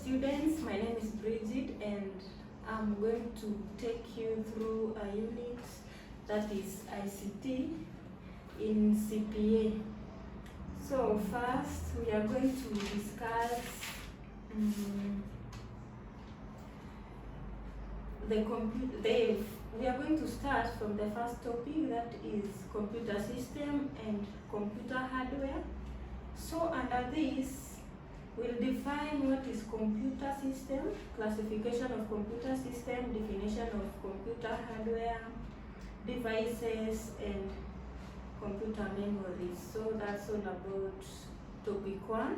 students, my name is Brigit and I'm going to take you through a unit that is ICT in CPA. So first we are going to discuss we are going to start from the first topic, that is computer system and computer hardware. So under this, we'll define what is computer system, classification of computer system, definition of computer hardware, devices, and computer memories. So that's all about topic 1.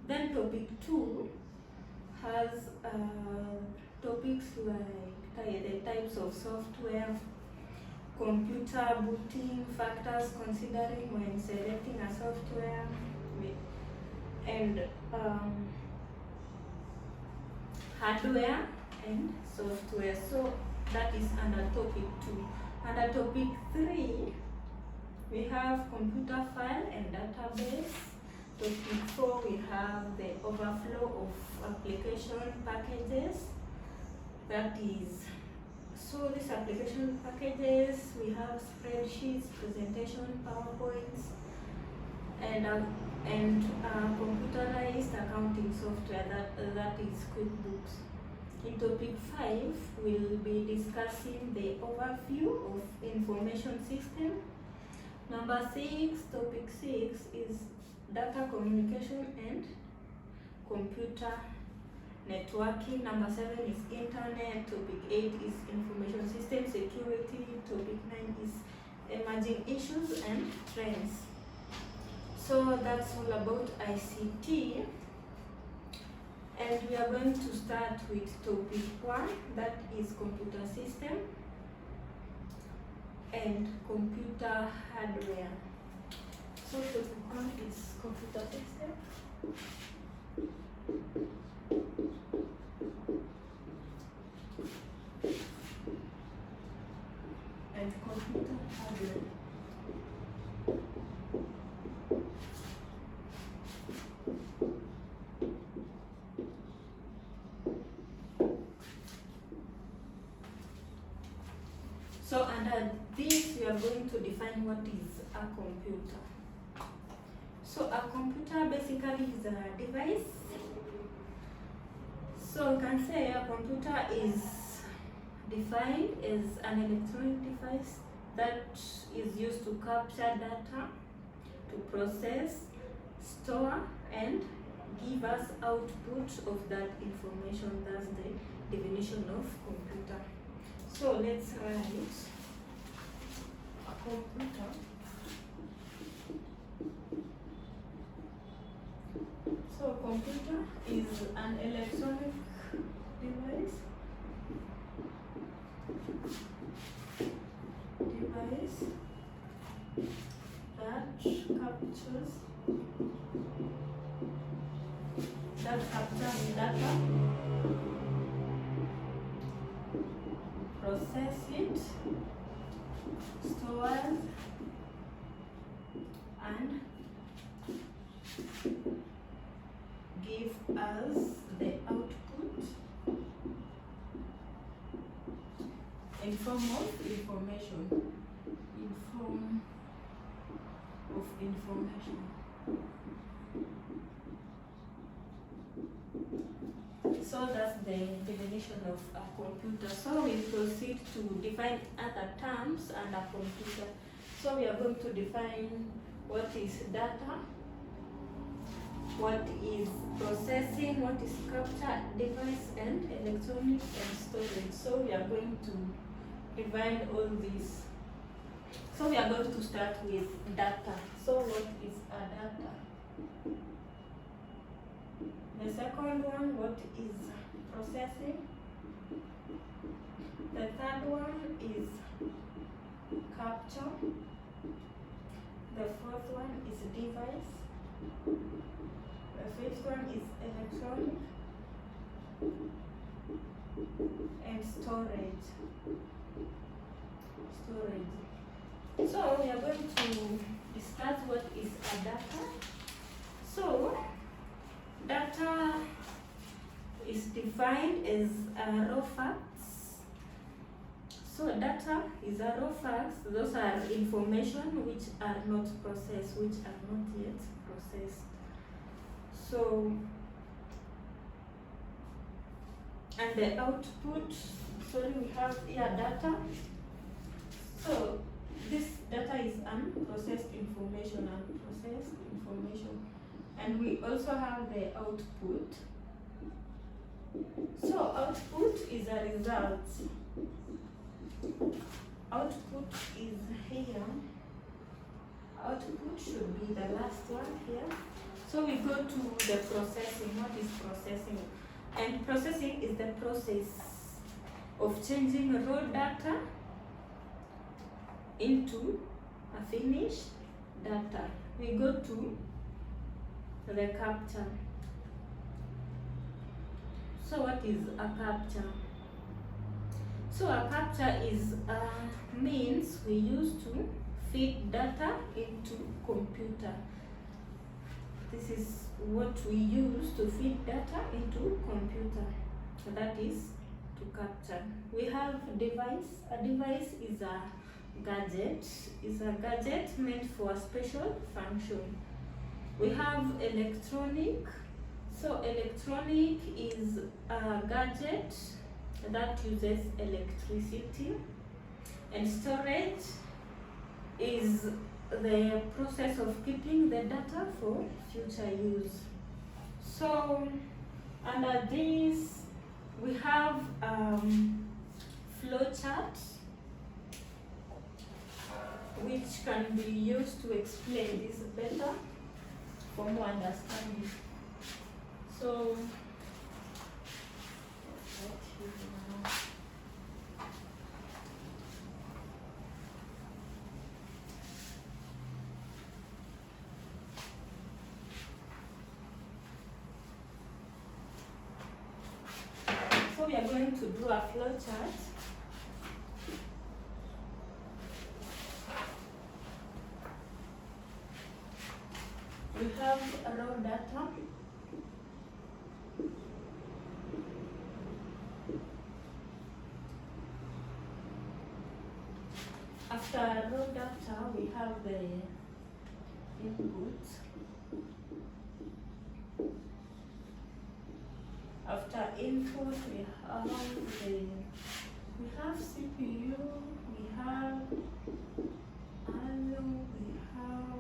Then topic 2 has topics like the types of software, computer booting, factors considering when selecting a software, and hardware and software. So that is under topic 2. Under topic 3, we have computer file and database. Topic 4, we have the overflow of application packages. That is, so these application packages, we have spreadsheets, presentation, PowerPoints, and computerized accounting software, that is QuickBooks. In topic 5, we'll be discussing the overview of information system. Number 6, topic 6 is data communication and computer networking. Number 7 is internet. Topic 8 is information system security. Topic 9 is emerging issues and trends. So that's all about ICT, and we are going to start with topic 1, that is computer system and computer hardware. So topic 1 is computer system and computer hardware. So under this, we are going to define what is a computer. So a computer basically is a device. So you can say a computer is defined as an electronic device that is used to capture data, to process, store, and give us output of that information. That's the definition of computer. So let's write a computer. So computer is an electronic device that captures data, process it, stores, and give us the output in form of information. So that's the definition of a computer. So we proceed to define other terms under computer. So we are going to define what is data, what is processing, what is capture device, and electronic and storage. So we are going to define all these. So we are going to start with data. So what is a data? The second one, what is processing? The third one is capture. The fourth one is device. The fifth one is electronic and storage. So we are going to discuss what is a data. So data is defined as raw facts. So data is a raw facts. Those are information which are not processed, which are not yet processed. So, and the output, sorry, we have here data. So this data is unprocessed information, and we also have the output. So output is a result. Output is here. Output should be the last one here. So we go to the processing. What is processing? And processing is the process of changing raw data into a finished data. We go to the capture. So what is a capture? So a capture is a means we use to feed data into computer. This is what we use to feed data into computer. That is to capture. We have device. A device is a gadget. Is a gadget meant for a special function. We have electronic. So electronic is a gadget that uses electricity, and storage is the process of keeping the data for future use. So under this we have flowchart, which can be used to explain this better for more understanding. So we are going to do a flow chart. We have raw data. After raw data, we have the input. After input, we have CPU, we have ALU, we have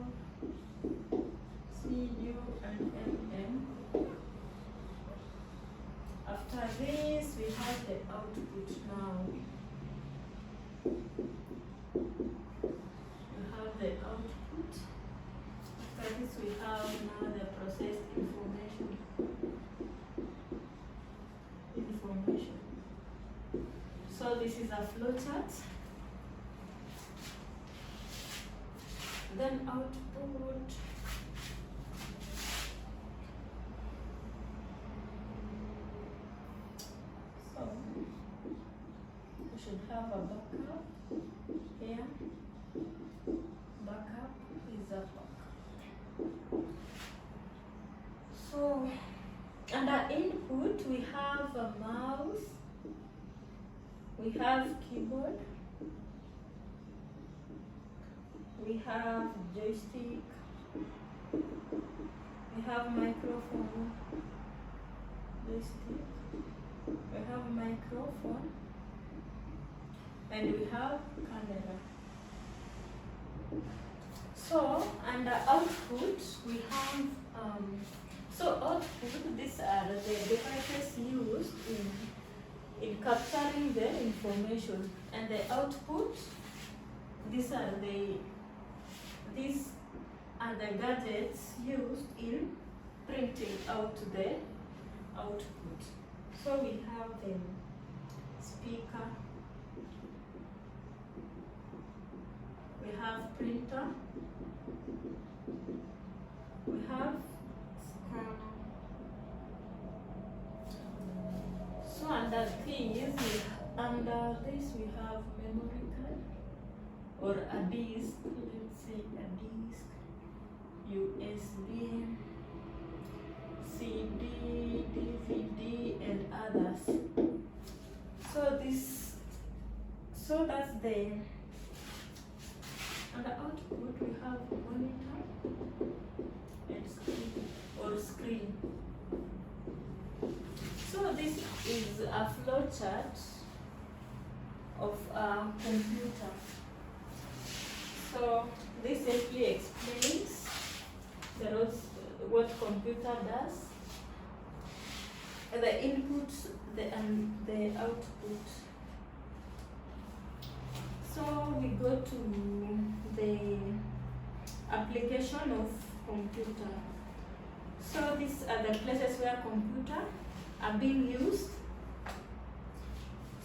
CU and MM. After this, we have the output now. We have the output. After this, we have now the processed information. So this is a flowchart. Then output. So we should have a backup here. Backup is a backup. So under input we have a mouse. We have keyboard, we have joystick, we have microphone, joystick, we have microphone, and we have camera. So under output we have output, these are the devices used in capturing the information, and the output, these are the gadgets used in printing out the output. So we have the speaker, we have printer, we have scanner. So under this we have memory card or a disk. Let's say a disk, USB, CD, DVD, and a flow chart of a computer. So this simply explains what computer does, the input and the output. So we go to the application of computer. So these are the places where computer are being used.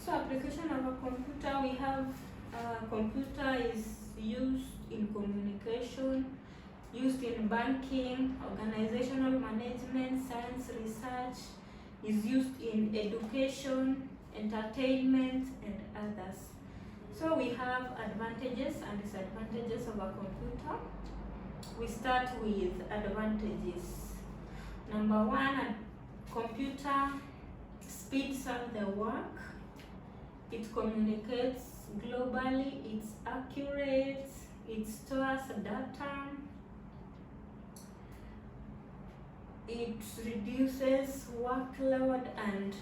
So application of a computer, we have computer is used in communication, used in banking, organizational management, science research, is used in education, entertainment, and others. So we have advantages and disadvantages of a computer. We start with advantages. Number one, a computer speeds up the work. It communicates globally, it's accurate, it stores data, it reduces workload, and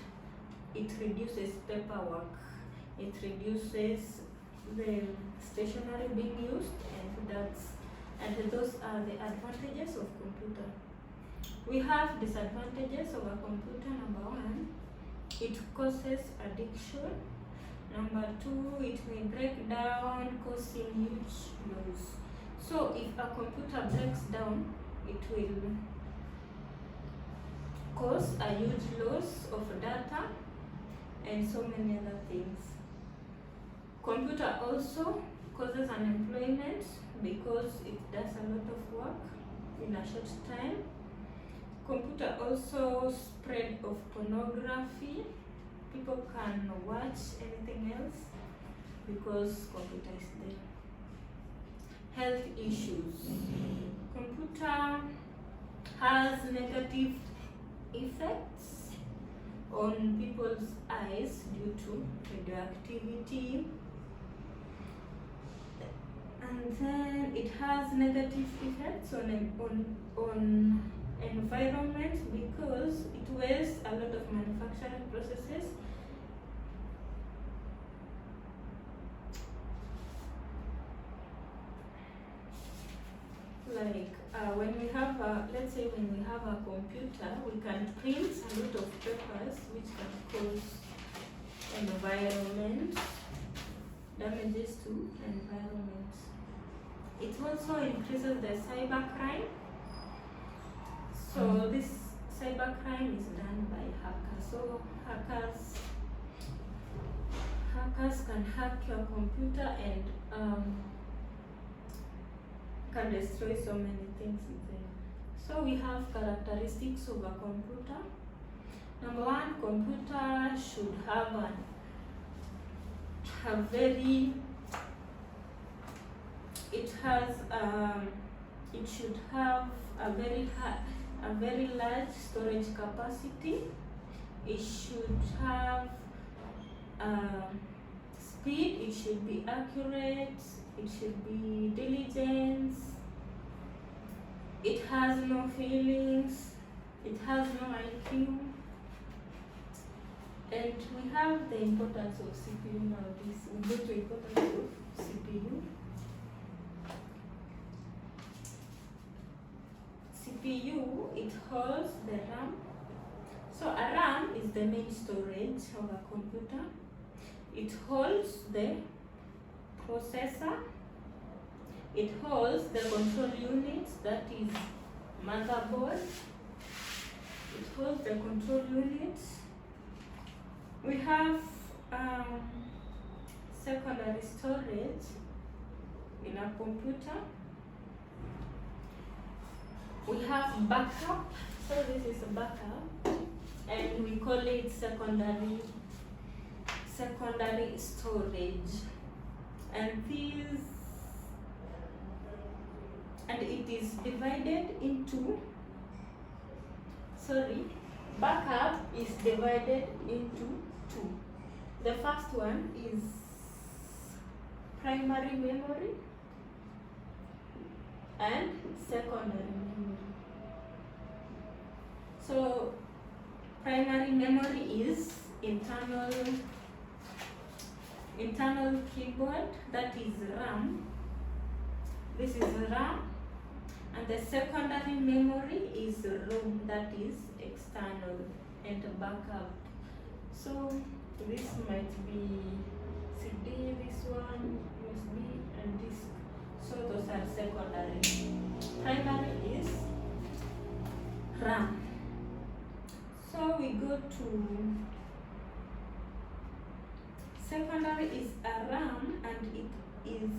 it reduces paperwork. It reduces the stationery being used, and those are the advantages of computer. We have disadvantages of a computer. Number one, it causes addiction. Number two, it may break down, causing huge loss. So if a computer breaks down, it will cause a huge loss of data and so many other things. Computer also causes unemployment because it does a lot of work in a short time. Computer also spread of pornography. People can watch anything else because computer is there. Health issues. Computer has negative effects on people's eyes due to radioactivity. And then it has negative effects on environment because it wastes a lot of manufacturing processes. Like when we have let's say when we have a computer, we can print a lot of papers which can cause environment damages to environment. It also increases the cybercrime. So this cybercrime is done by hackers. So hackers can hack your computer and can destroy so many things in there. So we have characteristics of a computer. Number one, computer should have it should have a very large storage capacity. It should have speed. It should be accurate. It should be diligent. It has no feelings. It has no IQ. And we have the importance of CPU nowadays. We go to importance of CPU. CPU, it holds the RAM. So a RAM is the main storage of a computer. It holds the processor. It holds the control unit, that is motherboard. It holds the control unit. We have secondary storage in a computer. We have backup. So this is a backup, and we call it secondary storage. And it is divided into, backup is divided into two. The first one is primary memory and secondary memory. So primary memory is internal keyboard, that is RAM. This is RAM, and the secondary memory is ROM, that is external, and backup. So this might be CD, this one USB, and disk. So those are secondary. Primary is RAM. So we go to secondary is a RAM, and it is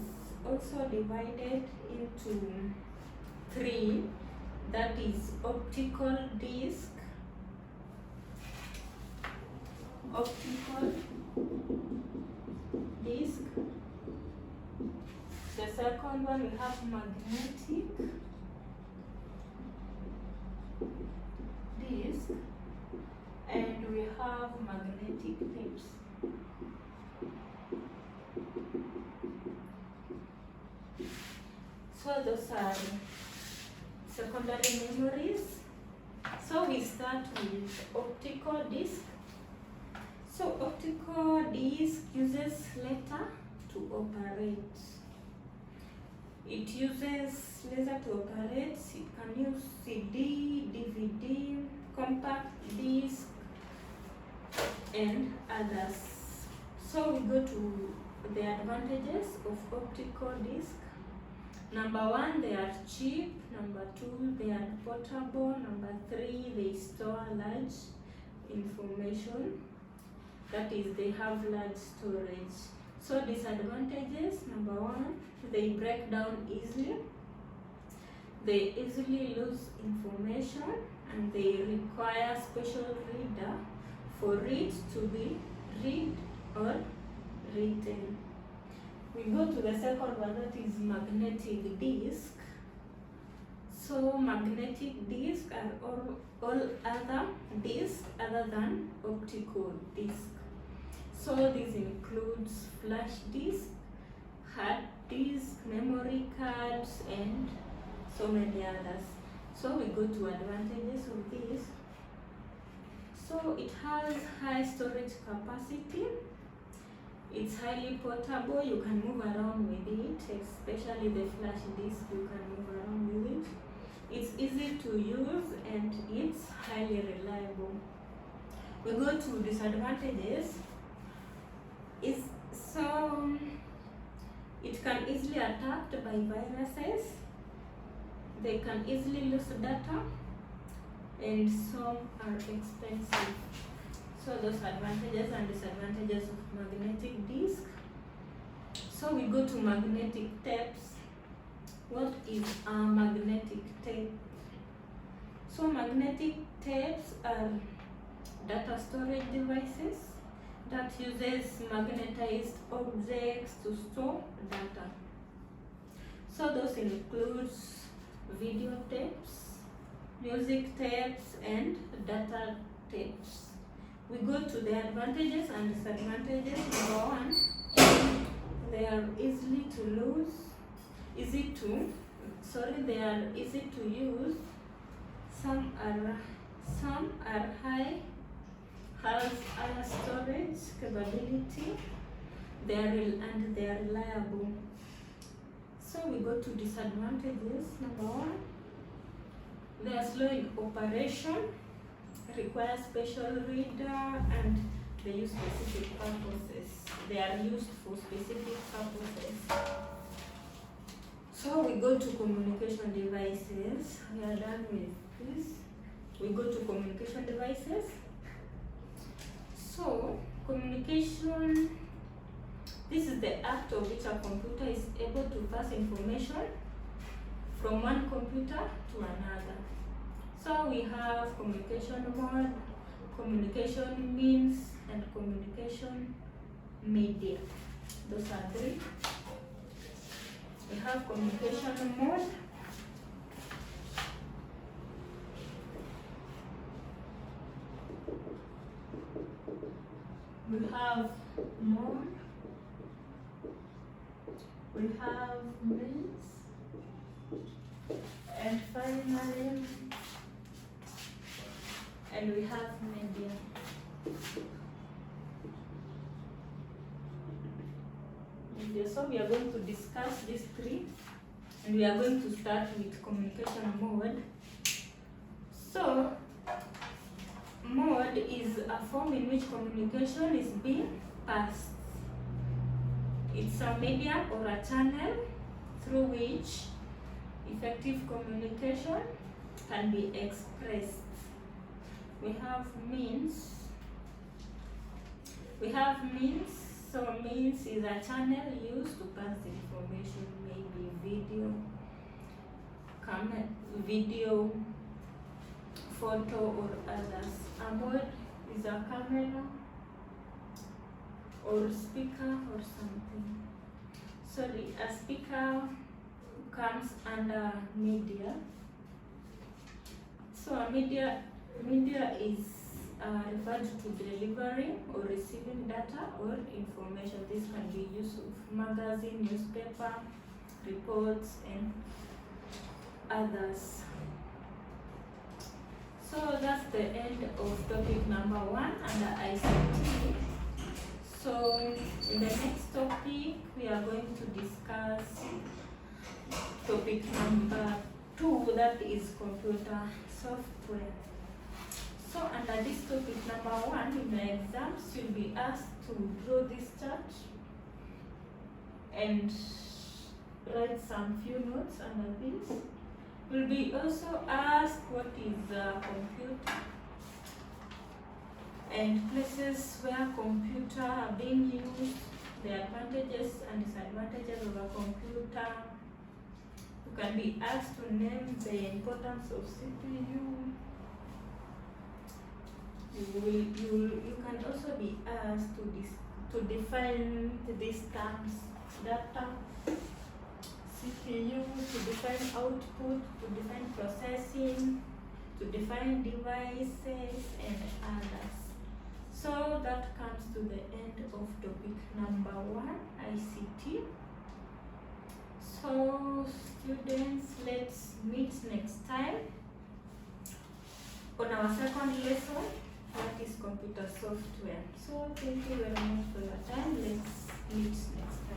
also divided into 3, that is optical disc, the second one we have magnetic disc, and we have magnetic tapes. So those are secondary memories. So we start with optical disc. So optical disc uses laser to operate. It uses laser to operate. It can use CD, DVD, compact disc, and others. So we go to the advantages of optical disc. Number 1, they are cheap. Number 2, they are portable. Number 3, they store large information. That is, they have large storage. So disadvantages, number 1, they break down easily. They easily lose information, and they require special reader for it to be read or written. We go to the second one, that is magnetic disc. So magnetic disc are all other discs other than optical disc. So this includes flash disk, hard disk, memory cards, and so many others. So we go to advantages of this. So it has high storage capacity. It's highly portable. You can move around with it, especially the flash disk. You can move around with it. It's easy to use, and it's highly reliable. We go to disadvantages. It can easily attacked by viruses. They can easily lose data, and some are expensive. So those advantages and disadvantages of magnetic disc. So we go to magnetic tapes. What is a magnetic tape? So magnetic tapes are data storage devices that uses magnetized objects to store data. So those includes video tapes, music tapes, and data tapes. We go to the advantages and disadvantages. Number 1, they are they are easy to use. Some are high, has higher storage capability. They are reliable. So we go to disadvantages. Number 1, they are slow in operation, require special reader, and they use specific purposes. They are used for specific purposes. So we go to communication devices. We are done with this. We go to communication devices. So communication, this is the act of which a computer is able to pass information from one computer to another. So we have communication mode, communication means, and communication media. Those are 3. We have communication mode. We have mode. We have means. And finally, and we have media. we are going to discuss these three, and we are going to start with communication mode. So, mode is a form in which communication is being passed. It's a medium or a channel through which effective communication can be expressed. We have means. So means is a channel used to pass information, maybe video, photo, or others. A mode is a camera or speaker or something. Sorry, a speaker comes under media. So a media is referred to delivering or receiving data or information. This can be used of magazine, newspaper, reports, and others. So that's the end of topic number 1 under ICT. So in the next topic, we are going to discuss topic number 2, that is computer software. So under this topic number 1, in the exams, you'll be asked to draw this chart and write some few notes under this. You'll be also asked what is a computer and places where computers are being used, the advantages and disadvantages of a computer. You can be asked to name the importance of CPU. You can also be asked to define these terms: data, CPU, to define output, to define processing, to define devices, and others. So that comes to the end of topic number 1, ICT. So students, let's meet next time on our second lesson, that is computer software. So thank you very much for your time. Let's meet next time.